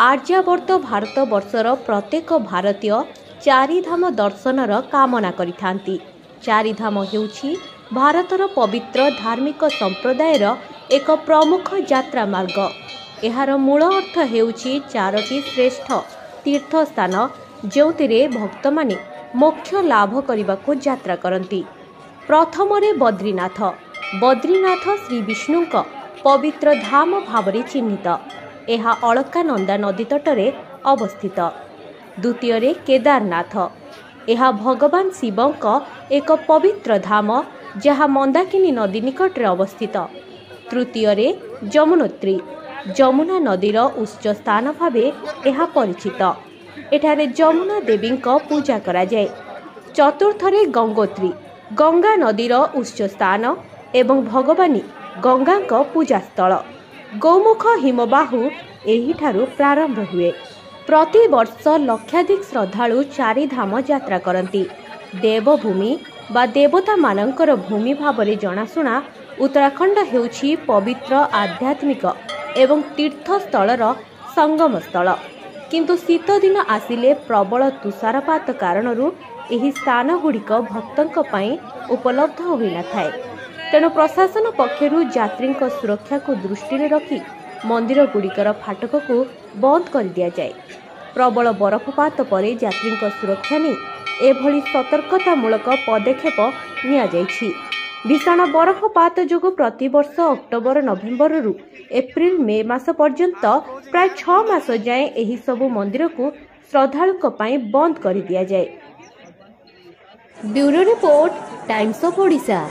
आर्यावर्त भारत वर्षर प्रत्येक भारतीय चारिधाम दर्शनर कामना करिथांती। चारिधाम हेउछि भारतर पवित्र धार्मिक संप्रदायर एक प्रमुख यात्रा मार्ग। एहार मूल अर्थ हेउछि चारोटी श्रेष्ठ तीर्थ स्थान जोतिरे भक्त माने मोक्ष लाभ करबाको यात्रा करती। प्रथमरे बद्रीनाथ। बद्रीनाथ श्री विष्णुक पवित्र धाम भावरे चिन्हित। यह अलकानंदा नदी तटरे अवस्थित। द्वितीय केदारनाथ। यह भगवान शिवंक एक पवित्र धाम जहाँ मंदाकिनी नदी निकटरे अवस्थित। तृतीय जमुनोत्री। जमुना नदीर उच्च स्थान भावे यह परिचित। एठारे जमुना देवींक पूजा करा जाए। चतुर्थरे गंगोत्री। गंगा नदीर उच्च स्थान एवं भगवानी गंगांक पूजास्थल। गौमुख हिमबाहु एहिठारु प्रारंभ हुए। प्रति वर्ष लक्षाधिक श्रद्धालु चारिधाम यात्रा करती। देवभूमि बा देवता मानकर भूमि भावरे जनाशुना उत्तराखंड हेउछि पवित्र आध्यात्मिक एवं तीर्थस्थलर संगम स्थल। किंतु शीत दिन आसिले प्रबल तुषारपात कारणरू एही स्थान गुड़िक भक्तों पई उपलब्ध होई न थाए। तेणु प्रशासन पक्षरु यात्री सुरक्षा को दृष्टि रखी मंदिर गुड़िकर फाटक को बंद कर दिया जाए। प्रबल बरफपात पर यात्री सुरक्षा नहीं एभली सतर्कतामूलक पदक्षेप निया जाइछि। भीषण बरफपात जोगु प्रतिवर्ष अक्टोबर नवेम्बर एप्रिल मे मास पर्यंत प्राय 6 मास जाए एही सबु मंदिर को श्रद्धालुओं पई बंद कर दिया जाए। Bureau report, times of Odisha.